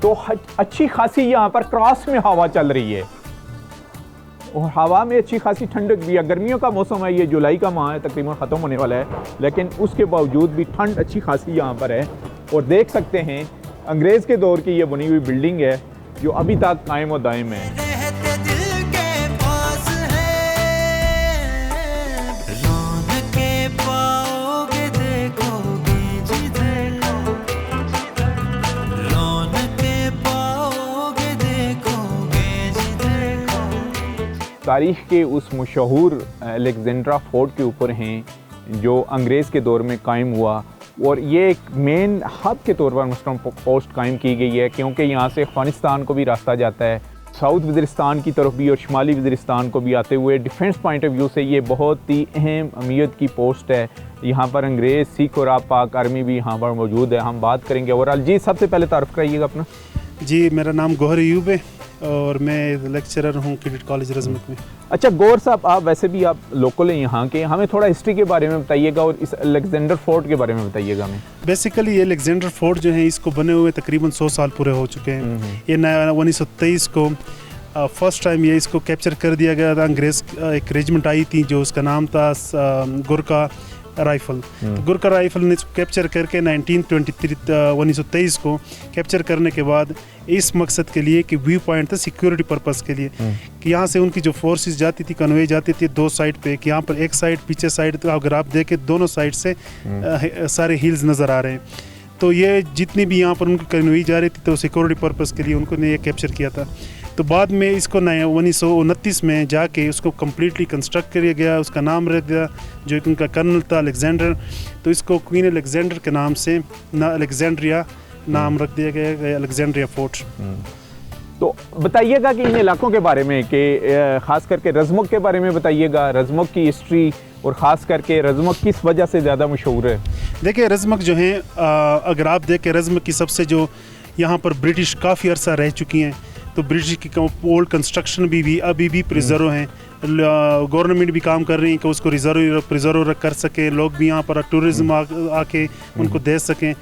तो अच्छी खासी यहाँ पर क्रॉस में हवा चल रही है और हवा में अच्छी खासी ठंडक भी है। गर्मियों का मौसम है, ये जुलाई का माह है, तकरीबन ख़त्म होने वाला है, लेकिन उसके बावजूद भी ठंड अच्छी खासी यहाँ पर है। और देख सकते हैं अंग्रेज़ के दौर की ये बनी हुई बिल्डिंग है जो अभी तक कायम और दायम है। तारीख़ के उस मशहूर अलेक्जेंड्रा फोर्ट के ऊपर हैं जो अंग्रेज़ के दौर में कायम हुआ, और ये एक मेन हब के तौर पर मुस्लिम पोस्ट कायम की गई है, क्योंकि यहाँ से अफ़गानिस्तान को भी रास्ता जाता है, साउथ वज़ीरिस्तान की तरफ भी और शुमाली वज़ीरिस्तान को भी आते हुए। डिफेंस पॉइंट ऑफ व्यू से ये बहुत ही अहम अहमियत की पोस्ट है। यहाँ पर अंग्रेज़, सिख और पाक आर्मी भी यहाँ पर मौजूद है। हम बात करेंगे ओवरऑल। जी, सबसे पहले तारुफ कराइएगा अपना। जी, मेरा नाम गौहर अयूब है और मैं लेक्चरर हूँ कैडेट कॉलेज रज़मक में। अच्छा गौर साहब, आप वैसे भी आप लोकल हैं यहाँ के, हमें थोड़ा हिस्ट्री के बारे में बताइएगा और इस अलेक्जेंडर फोर्ट के बारे में बताइएगा हमें। बेसिकली ये अलेक्जेंडर फोर्ट जो है, इसको बने हुए तकरीबन 100 साल पूरे हो चुके हैं। ये 1923 को फर्स्ट टाइम ये इसको कैप्चर कर दिया गया था। अंग्रेज़ एक रेजिमेंट आई थी जो उसका नाम था गोरखा राइफल। तो गोरखा राइफल ने इसको कैप्चर करके 1923 को कैप्चर करने के बाद इस मकसद के लिए कि व्यू पॉइंट था सिक्योरिटी पर्पस के लिए, कि यहाँ से उनकी जो फोर्सेस जाती थी, कन्वे जाती थी 2 साइड पे, कि यहाँ पर एक साइड पीछे साइड, तो अगर आप देखें दोनों साइड से सारे हिल्स नज़र आ रहे हैं। तो ये जितनी भी यहाँ पर उनकी कन्वे जा रही थी तो सिक्योरिटी पर्पस के लिए उनको ने ये कैप्चर किया था। तो बाद में इसको 1929 में जाके उसको कम्प्लीटली कंस्ट्रक्ट किया गया, उसका नाम रख दिया जो उनका कर्नल था अलेक्जेंडर, तो इसको क्वीन अलेक्जेंडर के नाम से ना अलेक्जेंड्रिया नाम रख दिया गया, अलेक्जेंड्रिया फोर्ट। तो बताइएगा कि इन इलाकों के बारे में, कि ख़ास करके रज़मक के बारे में बताइएगा, रज़मक की हिस्ट्री और ख़ास करके रज़मक किस वजह से ज़्यादा मशहूर है। देखिए रज़मक जो है, अगर आप देखें रज़मक की सबसे जो यहाँ पर ब्रिटिश काफ़ी अरसा रह चुकी हैं, तो ब्रिटिश की ओल्ड कंस्ट्रक्शन भी अभी भी प्रिजर्व हैं। गवर्नमेंट भी काम कर रही है कि उसको प्रिजर्व कर सके, लोग भी यहाँ पर टूरिज़्म आके उनको दे सकें।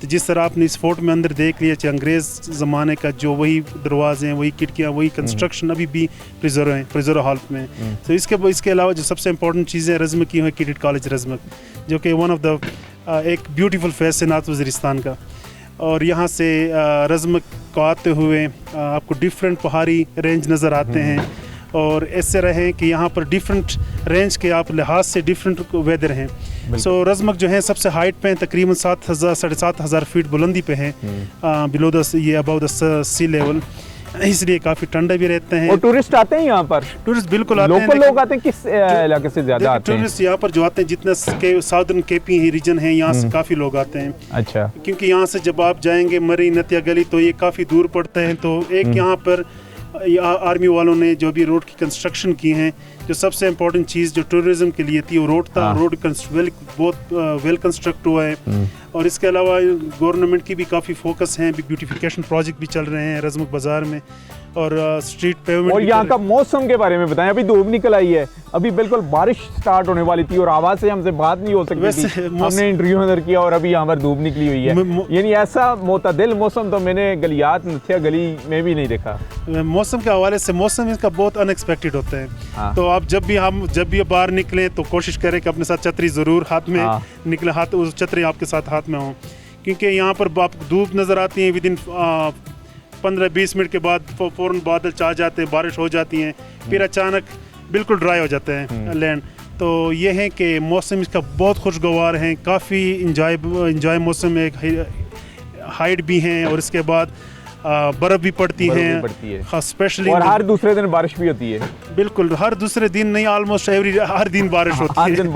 तो जिस तरह आपने इस फोर्ट में अंदर देख लिया कि अंग्रेज़ ज़माने का जो वही दरवाजे हैं, वही खिड़कियाँ, वही कंस्ट्रक्शन अभी भी प्रिजर्व हैं, प्रिजर्व हालत में। तो इसके अलावा जो सबसे इंपॉर्टेंट चीज़ें रज़मक की हैं, कैडेट कॉलेज रज़मक, जो कि वन ऑफ द एक ब्यूटीफुल फेस है नॉर्थ वज़ीरिस्तान का। और यहाँ से रज़मक को आते हुए आपको डिफरेंट पहाड़ी रेंज नज़र आते हैं, और ऐसे रहें कि यहाँ पर डिफरेंट रेंज के आप लिहाज से डिफरेंट वेदर हैं। सो रज़मक जो है सबसे हाइट पे हैं, तकरीबन 7,000 फीट बुलंदी पे हैं, बिलो द ये अबव द सी लेवल, इसलिए काफ़ी ठंडा भी रहते हैं। और टूरिस्ट आते हैं यहाँ पर? टूरिस्ट बिल्कुल आते हैं। लोकल लोग आते हैं? किस इलाके से ज़्यादा आते हैं टूरिस्ट यहाँ पर? जो आते हैं जितना साउदर्न केपी रीजन है, यहाँ से काफ़ी लोग आते हैं। अच्छा। क्योंकि यहाँ से जब आप जाएंगे मरी नतिया गली, तो ये काफ़ी दूर पड़ते हैं। तो एक यहाँ पर आर्मी वालों ने जो भी रोड की कंस्ट्रक्शन की हैं, जो सबसे इम्पोर्टेंट चीज़ जो टूरिज्म के लिए थी वो रोड था। रोड बहुत वेल कंस्ट्रक्ट हुआ है और इसके अलावा गवर्नमेंट की भी काफ़ी फोकस है, ब्यूटिफिकेशन प्रोजेक्ट भी चल रहे हैं रज़मुक बाज़ार में और स्ट्रीट पेवमेंट। और यहाँ का मौसम के बारे में बताएं। अभी धूप निकल आई है, अभी बिल्कुल बारिश स्टार्ट होने वाली थी और आवाज़ से हमसे बात नहीं हो सकती थी। हमने इंटरव्यू अंदर किया और अभी यहाँ पर धूप निकली हुई है, यानी ऐसा मोतदिल मौसम तो मैंने गलियात नथिया गली में भी नहीं देखा। मौसम के हवाले से मौसम इसका बहुत अनएक्सपेक्टेड होता है। तो आप जब भी बाहर निकलें तो कोशिश करें कि अपने साथ छतरी ज़रूर हाथ में निकले, हाथ उस छतरी आपके साथ हाथ में हो, क्योंकि यहाँ पर आप धूप नज़र आती है विदिन 15-20 मिनट के बाद फ़ौरन बादल छा जाते हैं, बारिश हो जाती हैं, फिर अचानक बिल्कुल ड्राई हो जाते हैं लैंड। तो ये है कि मौसम इसका बहुत खुशगवार है, काफ़ी इंजॉय मौसम है, हाइट भी हैं और इसके बाद बर्फ़ भी पड़ती है स्पेशली, और हर दूसरे दिन बारिश भी होती है। बिल्कुल, हर दूसरे दिन नहीं, ऑलमोस्ट हर दिन बारिश होती है। हर दिन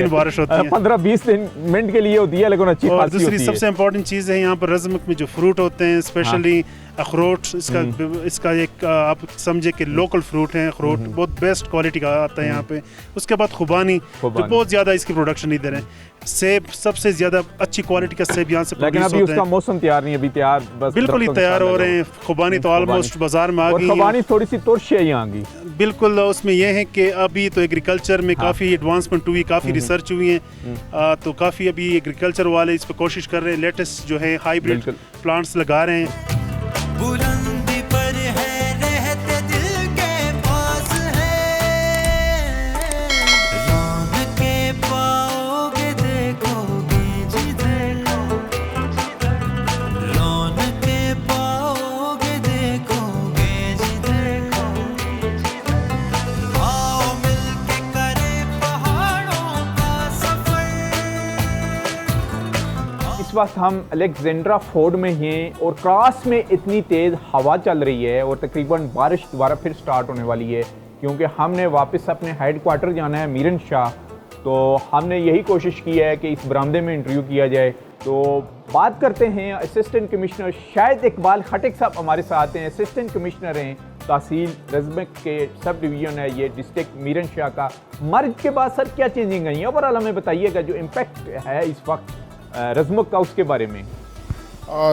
बारिश होती है 15-20 मिनट के लिए होती है, लेकिन अच्छी और दूसरी सबसे इम्पोर्टेंट चीज़ है यहाँ पर रज़मुक में जो फ्रूट होते हैं, स्पेशली अखरोट, इसका एक आप समझे कि लोकल फ्रूट है। अखरोट बहुत बेस्ट क्वालिटी का आता है यहाँ पे। उसके बाद खुबानी जो बहुत ज़्यादा इसकी प्रोडक्शन इधर है। सेब सबसे ज़्यादा अच्छी क्वालिटी का सेब यहाँ से लेकिन अभी उसका मौसम तैयार नहीं, अभी तैयार बस बिल्कुल ही तैयार हो रहे हैं। खुबानी तो ऑलमोस्ट बाजार में आ गई, खुबानी थोड़ी सी तुर्श है यहाँ की। बिल्कुल, उसमें यह है कि अभी तो एग्रीकल्चर में काफ़ी एडवांसमेंट हुई, काफ़ी रिसर्च हुई है, तो काफ़ी अभी एग्रीकल्चर वाले इस पर कोशिश कर रहे हैं, लेटेस्ट जो है हाइब्रिड प्लांट्स लगा रहे हैं। बुलंदी पर है, रहते दिल के पास है, रौनके पाओगे देखोगे जिधर, रौनके पाओगे देखोगे जिधर, आओ मिलके करें पहाड़ों का सफर। इस वक्त हम अलेक्जेंड्रा फोर्ड में हैं और क्रॉस में इतनी तेज़ हवा चल रही है और तकरीबन बारिश दोबारा फिर स्टार्ट होने वाली है, क्योंकि हमने वापस अपने हेडक्वार्टर जाना है मीरन शाह। तो हमने यही कोशिश की है कि इस बरामदे में इंटरव्यू किया जाए। तो बात करते हैं असिस्टेंट कमिश्नर शाहिद इकबाल खटिक साहब हमारे साथ हैं। असिस्टेंट कमिश्नर हैं तहसील रज़मुक के सब डिवीज़न है ये डिस्ट्रिक्ट मीरन शाह का। मर्ज के बाद सर क्या चेंजिंग आई है, ओवरऑल हमें बताइएगा जो इम्पेक्ट है इस वक्त रज़मुक का, उसके बारे में।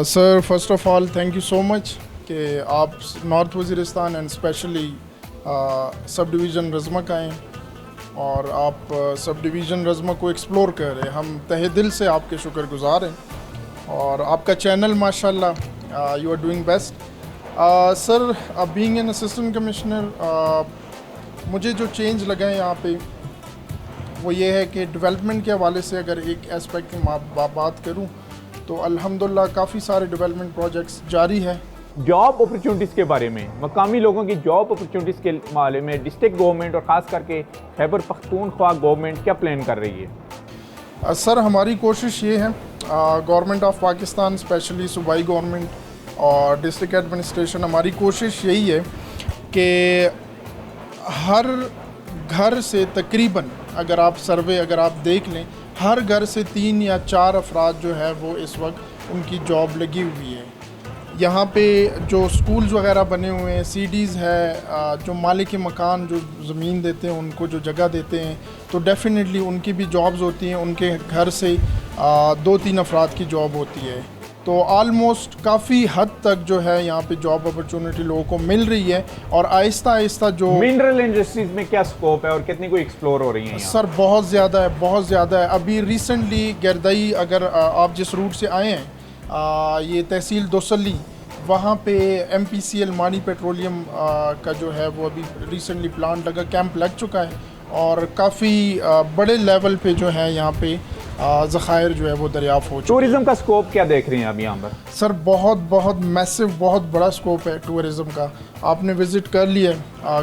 Sir first of all thank you so much कि आप north Waziristan and specially sub division Razmak आएँ और आप सब डिवीज़न रज़मुक को एक्सप्लोर कर रहे हैं। हम तहे दिल से आपके शुक्रगुज़ार हैं और आपका चैनल माशाल्लाह you are doing best. Sir being an assistant commissioner मुझे जो चेंज लगा है यहाँ पे वो ये है कि डेवलपमेंट के हवाले से अगर एक एस्पेक्ट की बात करूँ तो अल्हम्दुलिल्लाह काफ़ी सारे डेवलपमेंट प्रोजेक्ट्स जारी है। जॉब अपॉर्चुनिटीज़ के बारे में, मकामी लोगों की जॉब अपॉर्चुनिटीज़ के मामले में डिस्ट्रिक्ट गवर्नमेंट और ख़ास करके खैबर पख्तूनख्वा गवर्नमेंट क्या प्लान कर रही है? सर हमारी कोशिश ये है, गवर्नमेंट ऑफ पाकिस्तान स्पेशली सूबाई गवर्नमेंट और डिस्ट्रिक्ट एडमिनिस्ट्रेशन, हमारी कोशिश यही है कि हर घर से तकरीबन अगर आप देख लें, हर घर से 3 या 4 अफराद जो है वो इस वक्त उनकी जॉब लगी हुई है। यहाँ पे जो स्कूल्स वगैरह बने हुए हैं, सीडीज़ है, जो मालिक मकान जो ज़मीन देते हैं उनको जो जगह देते हैं, तो डेफिनेटली उनकी भी जॉब्स होती हैं, उनके घर से 2-3 अफराद की जॉब होती है। तो ऑलमोस्ट काफ़ी हद तक जो है यहाँ पे जॉब अपॉर्चुनिटी लोगों को मिल रही है और आहिस्ता आहिस्ता जो मिनरल इंडस्ट्रीज में क्या स्कोप है और कितनी कोई एक्सप्लोर हो रही है? सर बहुत ज़्यादा है। अभी रिसेंटली गर्दई, अगर आप जिस रूट से आए हैं, ये तहसील दोसली, वहाँ पे MPCL मानी पेट्रोलियम का जो है वो अभी रिसेंटली प्लांट लगा, कैंप लग चुका है और काफ़ी बड़े लेवल पे जो है यहाँ पे ज़खायर जो है वो दरियाफ़्त हो चुके हैं। टूरिज़्म का स्कोप क्या देख रहे हैं अब यहाँ पर? सर बहुत मैसिव, बहुत बड़ा स्कोप है टूरिज़्म का। आपने विज़िट कर लिया,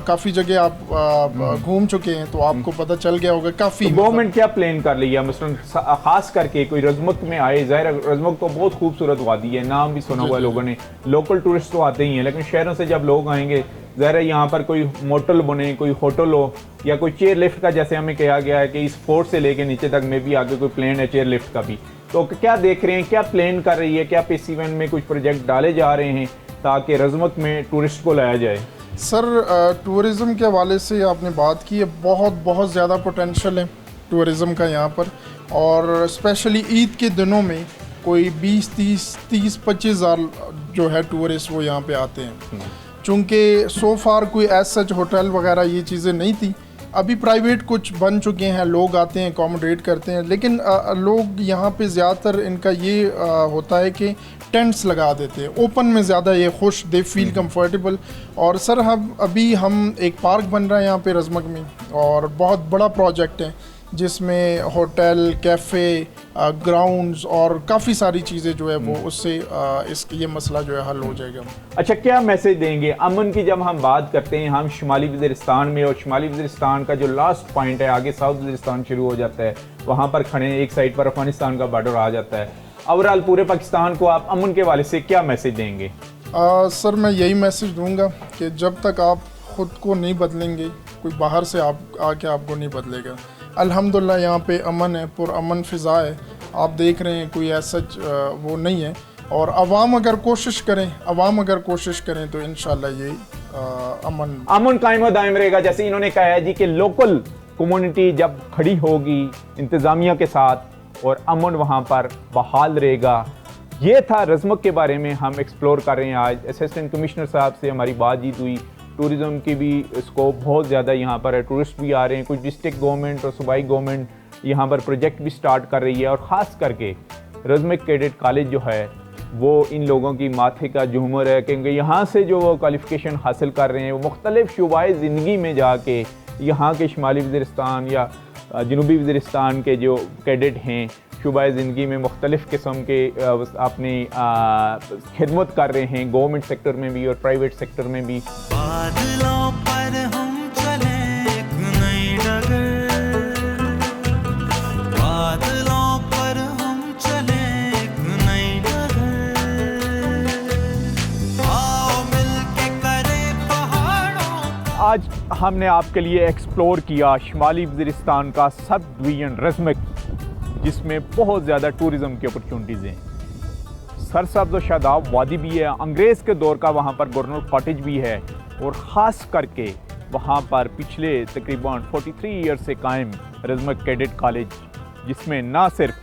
काफ़ी जगह आप घूम चुके हैं तो आपको पता चल गया होगा काफ़ी। गवर्नमेंट क्या प्लान कर रही है, मसलन ख़ास करके कोई रज़मुक में आए? ज़ाहिर रज़मुक तो बहुत खूबसूरत वादी है, नाम भी सुना हुआ है लोगों ने, लोकल टूरिस्ट तो आते ही हैं, लेकिन शहरों से जब लोग आएंगे ज़ाहिर यहाँ पर कोई मोटल बने, कोई होटल हो या कोई चेयर लिफ्ट का, जैसे हमें कहा गया है कि इस फोर्ट से लेके नीचे तक में भी आगे कोई प्लान है चेयर लिफ्ट का भी। तो क्या देख रहे हैं, क्या प्लान कर रही है, क्या PCN में कुछ प्रोजेक्ट डाले जा रहे हैं ताकि रज़मुक में टूरिस्ट को लाया जाए? सर टूरिज़म के हवाले से आपने बात की है, बहुत ज़्यादा पोटेंशियल है टूरिज़म का यहाँ पर, और स्पेशली ईद के दिनों में कोई 20-25 हज़ार जो है टूरिस्ट वो यहाँ पे आते हैं। चूँकि सो फार कोई एज सच होटल वगैरह ये चीज़ें नहीं थी, अभी प्राइवेट कुछ बन चुके हैं, लोग आते हैं अकोमोडेट करते हैं, लेकिन लोग यहाँ पे ज़्यादातर इनका ये होता है कि टेंट्स लगा देते हैं, ओपन में ज़्यादा ये खुश, दे फील कंफर्टेबल। और सर अभी हम एक पार्क बन रहा है यहाँ पे रज़मक में, और बहुत बड़ा प्रोजेक्ट है जिसमें होटल, कैफ़े, ग्राउंड्स और काफ़ी सारी चीज़ें जो है वो उससे ये मसला जो है हल हो जाएगा। अच्छा, क्या मैसेज देंगे अमन की? जब हम बात करते हैं हम शुमाली वज़ीरिस्तान में, और शुमाली वज़ीरिस्तान का जो लास्ट पॉइंट है, आगे साउथ वज़ीरिस्तान शुरू हो जाता है, वहाँ पर खड़े एक साइड पर अफगानिस्तान का बॉर्डर आ जाता है। ओवरऑल पूरे पाकिस्तान को आप अमन के वाले से क्या मैसेज देंगे? सर मैं यही मैसेज दूंगा कि जब तक आप ख़ुद को नहीं बदलेंगे, कोई बाहर से आके आपको नहीं बदलेगा। अल्हम्दुलिल्लाह यहाँ पे अमन है, पुरअमन फ़िज़ा है, आप देख रहे हैं, कोई ऐसा वो नहीं है। और अवाम अगर कोशिश करें तो इंशाल्लाह ये अमन कायम व दायम रहेगा। जैसे इन्होंने कहा है जी कि लोकल कम्युनिटी जब खड़ी होगी इंतज़ामिया के साथ और अमन वहाँ पर बहाल रहेगा। ये था रज़मक के बारे में हम एक्सप्लोर कर रहे हैं। आज असिस्टेंट कमिश्नर साहब से हमारी बातचीत हुई। टूरिज़म की भी स्कोप बहुत ज़्यादा यहाँ पर है, टूरिस्ट भी आ रहे हैं, कुछ डिस्ट्रिक्ट गवर्नमेंट और सूबाई गवर्नमेंट यहाँ पर प्रोजेक्ट भी स्टार्ट कर रही है। और ख़ास करके रज़मक कैडेट कॉलेज जो है वो इन लोगों की माथे का झूमर है, क्योंकि यहाँ से जो वो क्वालिफ़िकेशन हासिल कर रहे हैं वो मुख्तलिफ़ शुबाए ज़िंदगी में जाके यहाँ के शुमाली वज़ीरिस्तान या जनूबी वज़ीरिस्तान के जो कैडेट हैं शुबाए ज़िंदगी में मुख्तलिफ़ किस्म के अपनी खिदमत कर रहे हैं, गवर्नमेंट सेक्टर में भी और प्राइवेट सेक्टर में भी। बादलों पर हम चले एक नई डगर, बादलों पर हम चले एक नई डगर, आओ मिलके करें पहाड़ों। आज हमने आपके लिए एक्सप्लोर किया शुमाली वज़ीरिस्तान का सब डिवीज़न रज़मक, जिसमें बहुत ज़्यादा टूरिज़म की अपॉर्चुनिटीज़ हैं। सरसब्ज़ और शादाब वादी भी है, अंग्रेज़ के दौर का वहाँ पर गवर्नर कॉटेज भी है, और ख़ास करके वहाँ पर पिछले तकरीबन 43 ईयर से कायम रज़मक कैडेट कॉलेज, जिसमें ना सिर्फ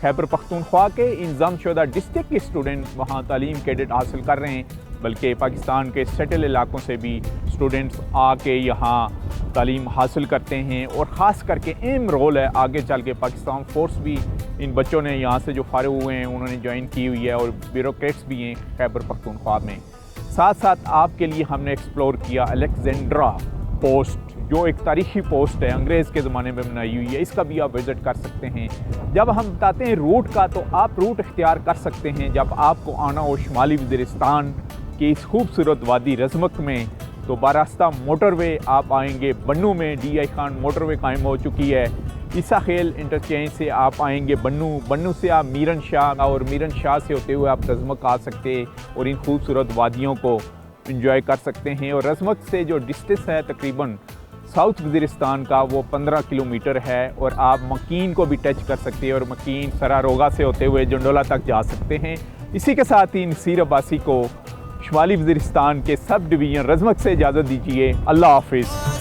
खैबर पख्तूनख्वा के इंतज़ामशुदा डिस्ट्रिक्ट के स्टूडेंट वहाँ तालीम कैडेट हासिल कर रहे हैं, बल्कि पाकिस्तान के सेटल इलाकों से भी स्टूडेंट्स आके यहाँ तालीम हासिल करते हैं। और ख़ास करके अहम रोल है आगे चल के पाकिस्तान फोर्स भी, इन बच्चों ने यहाँ से जो फारिग हुए हैं उन्होंने ज्वाइन की हुई है, और ब्यूरोक्रेट्स भी हैं खैबर पख्तूनख्वा में। साथ साथ आपके लिए हमने एक्सप्लोर किया अलेक्जेंड्रा पोस्ट, जो एक तारीख़ी पोस्ट है, अंग्रेज़ के ज़माने में बनाई हुई है। इसका भी आप विज़िट कर सकते हैं। जब हम बताते हैं रूट का, तो आप रूट इख्तियार कर सकते हैं जब आपको आना हो शुमाली वज़ीरिस्तान की इस खूबसूरत वादी रज़मक में, तो बारास्ता मोटरवे आप आएंगे बन्नू में, DI खान मोटरवे कायम हो चुकी है। ईसा खेल इंटरचेंज से आप आएंगे बन्नू से आप मीरन शाह, और मीरन शाह से होते हुए आप रज़मक आ सकते हैं और इन खूबसूरत वादियों को इंजॉय कर सकते हैं। और रज़मक से जो डिस्टेंस है तकरीबन साउथ वज़ीरिस्तान का वो 15 किलोमीटर है, और आप मकीन को भी टच कर सकते हैं, और मकीन सरारोगा से होते हुए जंडोला तक जा सकते हैं। इसी के साथ ही नसीर अब्बासी को शुमाली वज़ीरिस्तान के सब डिवीज़न रज़मक से इजाज़त दीजिए। अल्लाह हाफ़िज़।